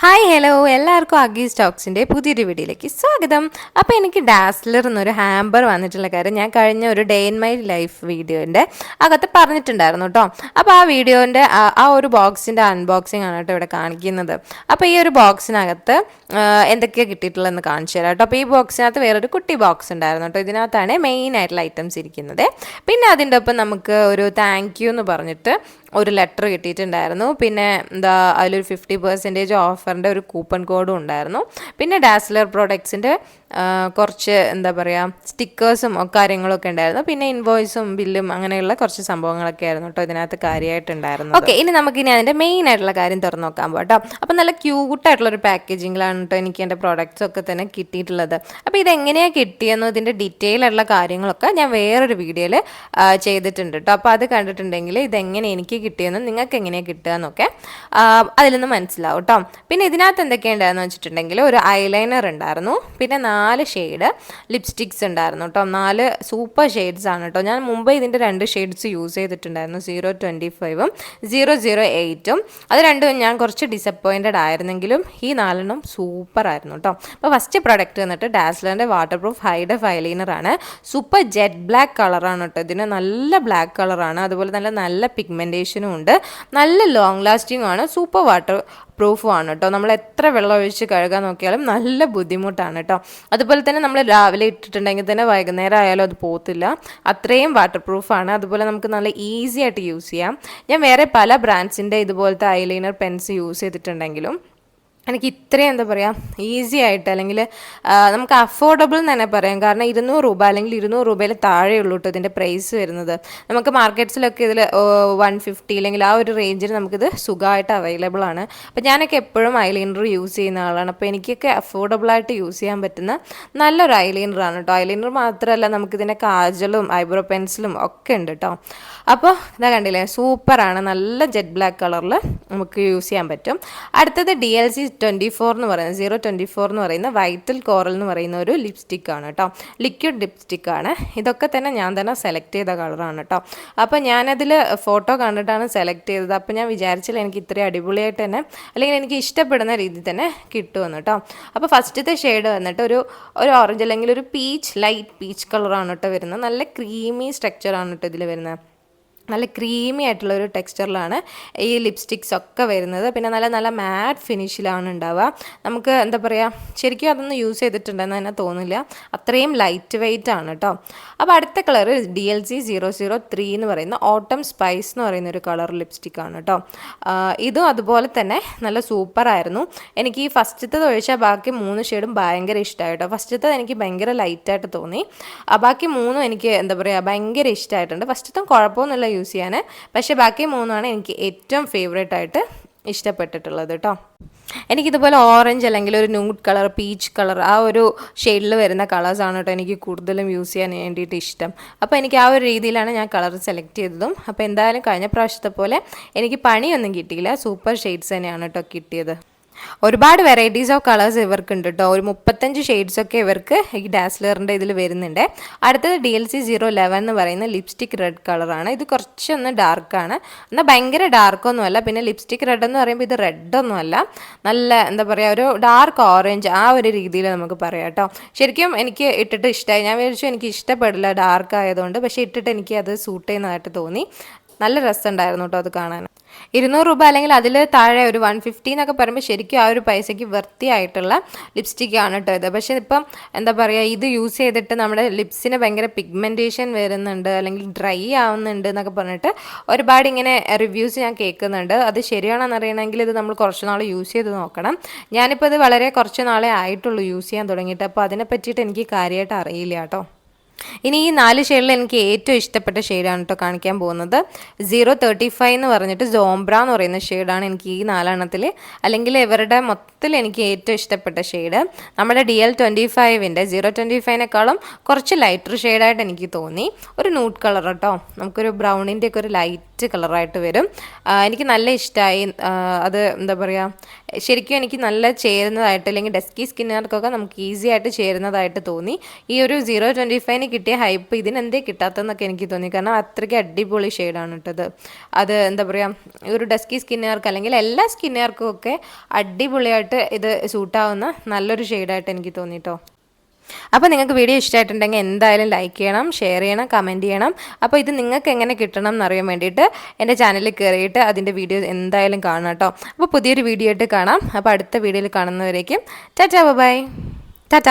Hi hello എല്ലാവർക്കും അഗി സ്റ്റോക്സിൻ്റെ പുതിയൊരു വീഡിയോയിലേക്ക് സ്വാഗതം. അപ്പോൾ എനിക്ക് ഡാസ്ലർ എന്നൊരു ഹാമ്പർ വന്നിട്ടുള്ള കാര്യം ഞാൻ കഴിഞ്ഞ ഒരു ഡേ ഇൻ മൈ ലൈഫ് വീഡിയോൻ്റെ അകത്ത് പറഞ്ഞിട്ടുണ്ടായിരുന്നു കേട്ടോ. അപ്പോൾ ആ വീഡിയോൻ്റെ ആ ഒരു ബോക്സിൻ്റെ അൺബോക്സിംഗ് ആണ് കേട്ടോ ഇവിടെ കാണിക്കുന്നത്. അപ്പോൾ ഈ ഒരു ബോക്സിനകത്ത് എന്തൊക്കെയാണ് കിട്ടിയിട്ടുള്ളതെന്ന് കാണിച്ചു തരാം കേട്ടോ. അപ്പോൾ ഈ ബോക്സിനകത്ത് വേറൊരു കുട്ടി ബോക്സ് ഉണ്ടായിരുന്നു കേട്ടോ. ഇതിനകത്താണ് മെയിൻ ആയിട്ടുള്ള ഐറ്റംസ് ഇരിക്കുന്നത്. പിന്നെ അതിൻ്റെ ഒപ്പം നമുക്ക് ഒരു താങ്ക് യു എന്ന് പറഞ്ഞിട്ട് ഒരു ലെറ്റർ കിട്ടിയിട്ടുണ്ടായിരുന്നു. പിന്നെ അതിലൊരു 50% ഓഫറിൻ്റെ ഒരു കൂപ്പൺ കോഡും ഉണ്ടായിരുന്നു. പിന്നെ ഡാസ്ലർ പ്രോഡക്ട്സിൻ്റെ കുറച്ച് സ്റ്റിക്കേഴ്സും കാര്യങ്ങളൊക്കെ ഉണ്ടായിരുന്നു. പിന്നെ ഇൻവോയ്സും ബില്ലും അങ്ങനെയുള്ള കുറച്ച് സംഭവങ്ങളൊക്കെ ആയിരുന്നു കേട്ടോ ഇതിനകത്ത് കാര്യമായിട്ടുണ്ടായിരുന്നു. ഓക്കെ, ഇനി നമുക്കിനി അതിൻ്റെ മെയിൻ ആയിട്ടുള്ള കാര്യം തുറന്നു നോക്കാൻ പോട്ടോ. അപ്പോൾ നല്ല ക്യൂട്ടായിട്ടുള്ളൊരു പാക്കേജിങ്ങിലാണ് കേട്ടോ എനിക്ക് എൻ്റെ പ്രോഡക്റ്റ്സ് ഒക്കെ തന്നെ കിട്ടിയിട്ടുള്ളത്. അപ്പോൾ ഇതെങ്ങനെയാണ് കിട്ടിയെന്നോ ഇതിൻ്റെ ഡീറ്റെയിൽ ആയിട്ടുള്ള കാര്യങ്ങളൊക്കെ ഞാൻ വേറൊരു വീഡിയോയിൽ ചെയ്തിട്ടുണ്ട് കേട്ടോ. അപ്പോൾ അത് കണ്ടിട്ടുണ്ടെങ്കിൽ ഇതെങ്ങനെ എനിക്ക് കിട്ടിയെന്നും നിങ്ങൾക്ക് എങ്ങനെയാണ് കിട്ടുക എന്നൊക്കെ അതിൽ നിന്ന് മനസ്സിലാവും കേട്ടോ. പിന്നെ ഇതിനകത്ത് എന്തൊക്കെയുണ്ടായിരുന്നു വെച്ചിട്ടുണ്ടെങ്കിൽ ഒരു ഐലൈനർ ഉണ്ടായിരുന്നു. പിന്നെ 4 ഷെയ്ഡ് ലിപ്സ്റ്റിക്സ് ഉണ്ടായിരുന്നു കേട്ടോ. 4 സൂപ്പർ ഷെയ്ഡ്സ് ആണ് കേട്ടോ. ഞാൻ മുമ്പ് ഇതിൻ്റെ 2 ഷെയ്ഡ്സ് യൂസ് ചെയ്തിട്ടുണ്ടായിരുന്നു, 025ഉം 008ഉം. അത് രണ്ടും ഞാൻ കുറച്ച് ഡിസപ്പോയിൻറ്റഡ് ആയിരുന്നെങ്കിലും ഈ 4 സൂപ്പർ ആയിരുന്നു കേട്ടോ. അപ്പോൾ ഫസ്റ്റ് പ്രോഡക്റ്റ് വന്നിട്ട് ഡാസ്ലറിൻ്റെ വാട്ടർ പ്രൂഫ് ഹൈഡഫ് ഐലൈനർ ആണ്. സൂപ്പർ ജെറ്റ് ബ്ലാക്ക് കളറാണ് കേട്ടോ. ഇതിന് നല്ല ബ്ലാക്ക് കളറാണ്, അതുപോലെ നല്ല പിഗ്മെൻറ്റേഷനും ഉണ്ട്, നല്ല ലോങ് ലാസ്റ്റിംഗ് ആണ്, സൂപ്പർ വാട്ടർ പ്രൂഫും ആണ് കേട്ടോ. നമ്മൾ എത്ര വെള്ളം ഒഴിച്ച് കഴുകാൻ നോക്കിയാലും നല്ല ബുദ്ധിമുട്ടാണ് കേട്ടോ. അതുപോലെ തന്നെ നമ്മൾ രാവിലെ ഇട്ടിട്ടുണ്ടെങ്കിൽ തന്നെ വൈകുന്നേരം ആയാലും അത് പോകത്തില്ല, അത്രയും വാട്ടർ പ്രൂഫാണ്. അതുപോലെ നമുക്ക് നല്ല ഈസി ആയിട്ട് യൂസ് ചെയ്യാം. ഞാൻ വേറെ പല ബ്രാൻഡ്സിൻ്റെ ഇതുപോലത്തെ ഐലൈനർ പെൻസ് യൂസ് ചെയ്തിട്ടുണ്ടെങ്കിലും എനിക്ക് ഇത്രയും ഈസി ആയിട്ട് അല്ലെങ്കിൽ നമുക്ക് അഫോർഡബിൾ എന്ന് തന്നെ പറയാം. കാരണം 200 രൂപ അല്ലെങ്കിൽ 200 രൂപയിൽ താഴെയുള്ളൂ കേട്ടോ ഇതിൻ്റെ പ്രൈസ് വരുന്നത്. നമുക്ക് മാർക്കറ്റ്സിലൊക്കെ ഇതിൽ 150 അല്ലെങ്കിൽ ആ ഒരു റേഞ്ചിൽ നമുക്കിത് സുഖമായിട്ട് അവൈലബിൾ ആണ്. അപ്പോൾ ഞാനൊക്കെ എപ്പോഴും ഐലൈനർ യൂസ് ചെയ്യുന്ന ആളാണ്. അപ്പോൾ എനിക്കൊക്കെ അഫോർഡബിളായിട്ട് യൂസ് ചെയ്യാൻ പറ്റുന്ന നല്ലൊരു ഐലൈനറാണ് കേട്ടോ. ഐലൈനർ മാത്രമല്ല, നമുക്കിതിൻ്റെ കാജലും ഐബ്രോ പെൻസിലും ഒക്കെ ഉണ്ട് കേട്ടോ. അപ്പോൾ ഇതാ കണ്ടില്ലേ, സൂപ്പറാണ്, നല്ല ജെറ്റ് ബ്ലാക്ക് കളറിൽ നമുക്ക് യൂസ് ചെയ്യാൻ പറ്റും. അടുത്തത് DLC 24 എന്ന് പറയുന്നത് 024 എന്ന് പറയുന്ന വൈറ്റൽ കോറൽ എന്ന് പറയുന്ന ഒരു ലിപ്സ്റ്റിക്കാണ് കേട്ടോ. ലിക്വിഡ് ലിപ്സ്റ്റിക്കാണ്. ഇതൊക്കെ തന്നെ ഞാൻ തന്നെ സെലക്ട് ചെയ്ത കളറാണ് കേട്ടോ. അപ്പോൾ ഞാനതിൽ ഫോട്ടോ കണ്ടിട്ടാണ് സെലക്ട് ചെയ്തത്. അപ്പോൾ ഞാൻ വിചാരിച്ചില്ല എനിക്ക് ഇത്രയും അടിപൊളിയായിട്ട് തന്നെ അല്ലെങ്കിൽ എനിക്ക് ഇഷ്ടപ്പെടുന്ന രീതിയിൽ തന്നെ കിട്ടുമെന്ന് കേട്ടോ. അപ്പോൾ ഫസ്റ്റത്തെ ഷെയ്ഡ് വന്നിട്ട് ഒരു ഓറഞ്ച് അല്ലെങ്കിൽ ഒരു ലൈറ്റ് പീച്ച് കളറാണ് കേട്ടോ വരുന്നത്. നല്ല ക്രീമി സ്ട്രക്ചറാണ് കേട്ടോ ഇതിൽ വരുന്നത്. നല്ല ക്രീമി ആയിട്ടുള്ളൊരു ടെക്സ്ചറിലാണ് ഈ ലിപ്സ്റ്റിക്സ് ഒക്കെ വരുന്നത്. പിന്നെ നല്ല മാറ്റ് ഫിനിഷിലാണ് ഉണ്ടാവുക. നമുക്ക് ശരിക്കും അതൊന്നും യൂസ് ചെയ്തിട്ടുണ്ടെന്ന് തന്നെ തോന്നില്ല, അത്രയും ലൈറ്റ് വെയ്റ്റ് ആണ് കേട്ടോ. അപ്പോൾ അടുത്ത കളർ DLC 003 എന്ന് പറയുന്ന ഓട്ടം സ്പൈസ് എന്ന് പറയുന്ന ഒരു കളർ ലിപ്സ്റ്റിക്കാണ് കേട്ടോ. ഇതും അതുപോലെ തന്നെ നല്ല സൂപ്പറായിരുന്നു. എനിക്ക് ഈ ഫസ്റ്റത്തത് ഒഴിച്ചാൽ ബാക്കി 3 ഷെയ്ഡും ഭയങ്കര ഇഷ്ടമായി കേട്ടോ. ഫസ്റ്റത്തത് എനിക്ക് ഭയങ്കര ലൈറ്റായിട്ട് തോന്നി, ബാക്കി 3 എനിക്ക് ഭയങ്കര ഇഷ്ടമായിട്ടുണ്ട്. ഫസ്റ്റത്തും കുഴപ്പമൊന്നുമില്ല യൂസ് ചെയ്യാൻ, പക്ഷേ ബാക്കി 3 എനിക്ക് ഏറ്റവും ഫേവറേറ്റ് ആയിട്ട് ഇഷ്ടപ്പെട്ടിട്ടുള്ളത് കേട്ടോ. എനിക്കിതുപോലെ ഓറഞ്ച് അല്ലെങ്കിൽ ഒരു ന്യൂഡ് കളർ, പീച്ച് കളർ, ആ ഒരു ഷെയ്ഡിൽ വരുന്ന കളേഴ്സാണ് കേട്ടോ എനിക്ക് കൂടുതലും യൂസ് ചെയ്യാൻ വേണ്ടിയിട്ട് ഇഷ്ടം. അപ്പോൾ എനിക്ക് ആ ഒരു രീതിയിലാണ് ഞാൻ കളർ സെലക്ട് ചെയ്തതും. അപ്പോൾ എന്തായാലും കഴിഞ്ഞ പ്രാവശ്യത്തെ പോലെ എനിക്ക് പണിയൊന്നും കിട്ടിയില്ല, സൂപ്പർ ഷെയ്ഡ്സ് തന്നെയാണ് കേട്ടോ കിട്ടിയത്. ഒരുപാട് വെറൈറ്റീസ് ഓഫ് കളേഴ്സ് ഇവർക്കുണ്ട് കേട്ടോ. ഒരു 35 ഷെയ്ഡ്സൊക്കെ ഇവർക്ക് ഈ ഡാസ്ലറിൻ്റെ ഇതിൽ വരുന്നുണ്ട്. അടുത്തത് DLC 011 എന്ന് പറയുന്ന ലിപ്സ്റ്റിക് റെഡ് കളറാണ്. ഇത് കുറച്ചൊന്ന് ഡാർക്കാണ്, എന്നാൽ ഭയങ്കര ഡാർക്കൊന്നുമല്ല. പിന്നെ ലിപ്സ്റ്റിക് റെഡ് എന്ന് പറയുമ്പോൾ ഇത് റെഡൊന്നുമല്ല, നല്ല ഒരു ഡാർക്ക് ഓറഞ്ച് ആ ഒരു രീതിയിൽ നമുക്ക് പറയാം കേട്ടോ. ശരിക്കും എനിക്ക് ഇട്ടിട്ട് ഇഷ്ടമായി. ഞാൻ വിചാരിച്ചു എനിക്ക് ഇഷ്ടപ്പെടില്ല ഡാർക്ക് ആയതുകൊണ്ട്, പക്ഷേ ഇട്ടിട്ട് എനിക്ക് അത് സൂട്ട് ചെയ്യുന്നതായിട്ട് തോന്നി. നല്ല രസമുണ്ടായിരുന്നു കേട്ടോ അത് കാണാൻ. 200 രൂപ അല്ലെങ്കിൽ അതിൽ താഴെ ഒരു 150 എന്നൊക്കെ പറയുമ്പോൾ ശരിക്കും ആ ഒരു പൈസയ്ക്ക് വൃത്തിയായിട്ടുള്ള ലിപ്സ്റ്റിക്കാണ് കേട്ടോ ഇത്. പക്ഷേ ഇപ്പം ഇത് യൂസ് ചെയ്തിട്ട് നമ്മുടെ ലിപ്സിന് ഭയങ്കര പിഗ്മെൻറ്റേഷൻ വരുന്നുണ്ട് അല്ലെങ്കിൽ ഡ്രൈ ആവുന്നുണ്ട് എന്നൊക്കെ പറഞ്ഞിട്ട് ഒരുപാട് ഇങ്ങനെ റിവ്യൂസ് ഞാൻ കേൾക്കുന്നുണ്ട്. അത് ശരിയാണെന്ന് അറിയണമെങ്കിൽ ഇത് നമ്മൾ കുറച്ച് നാൾ യൂസ് ചെയ്ത് നോക്കണം. ഞാനിപ്പോൾ ഇത് വളരെ കുറച്ച് നാളെ ആയിട്ടുള്ളൂ യൂസ് ചെയ്യാൻ തുടങ്ങിയിട്ട്. അപ്പോൾ അതിനെ പറ്റിയിട്ട് എനിക്ക് കാര്യമായിട്ട് അറിയില്ല കേട്ടോ. ഇനി ഈ 4 ഷെയ്ഡിൽ എനിക്ക് ഏറ്റവും ഇഷ്ടപ്പെട്ട ഷെയ്ഡാണ് കേട്ടോ കാണിക്കാൻ പോകുന്നത്. 035 എന്ന് പറഞ്ഞിട്ട് സോംബ്ര എന്ന് പറയുന്ന ഷെയ്ഡാണ് എനിക്ക് ഈ 4 അല്ലെങ്കിൽ ഇവരുടെ മൊത്തത്തിൽ എനിക്ക് ഏറ്റവും ഇഷ്ടപ്പെട്ട ഷെയ്ഡ്. നമ്മുടെ DL25ൻ്റെ 025നേക്കാളും കുറച്ച് ലൈറ്റർ ഷെയ്ഡായിട്ട് എനിക്ക് തോന്നി. ഒരു ന്യൂഡ് കളർ കേട്ടോ, നമുക്കൊരു ബ്രൗണിൻ്റെ ഒക്കെ ഒരു ലൈറ്റ് ലൈറ്റ് കളറായിട്ട് വരും. എനിക്ക് നല്ല ഇഷ്ടമായി. അത് എന്താ പറയുക, ശരിക്കും എനിക്ക് നല്ല ചേരുന്നതായിട്ട്, അല്ലെങ്കിൽ ഡസ്കി സ്കിന്നുകാർക്കൊക്കെ നമുക്ക് ഈസി ആയിട്ട് ചേരുന്നതായിട്ട് തോന്നി. ഈ ഒരു 025 കിട്ടിയ ഹൈപ്പ് ഇതിനെന്തേ കിട്ടാത്തതെന്നൊക്കെ എനിക്ക് തോന്നി. കാരണം അത്രയ്ക്ക് അടിപൊളി ഷെയ്ഡാണ് ഇട്ടത്. അത് എന്താ പറയുക, ഒരു ഡസ്കി സ്കിന്നുകാർക്ക് അല്ലെങ്കിൽ എല്ലാ സ്കിന്നുകാർക്കും ഒക്കെ അടിപൊളിയായിട്ട് ഇത് സൂട്ടാവുന്ന നല്ലൊരു ഷെയ്ഡായിട്ട് എനിക്ക് തോന്നിട്ടോ. അപ്പോൾ നിങ്ങൾക്ക് വീഡിയോ ഇഷ്ടമായിട്ടുണ്ടെങ്കിൽ എന്തായാലും ലൈക്ക് ചെയ്യണം, ഷെയർ ചെയ്യണം, കമൻറ്റ് ചെയ്യണം. അപ്പോൾ ഇത് നിങ്ങൾക്ക് എങ്ങനെ കിട്ടണം എന്നറിയാൻ വേണ്ടിയിട്ട് എൻ്റെ ചാനലിൽ കയറിയിട്ട് അതിൻ്റെ വീഡിയോ എന്തായാലും കാണാം കേട്ടോ. അപ്പോൾ പുതിയൊരു വീഡിയോ ആയിട്ട് കാണാം. അപ്പോൾ അടുത്ത വീഡിയോയിൽ കാണുന്നവരേക്കും ടാറ്റാ ബൈ. ടാറ്റാ.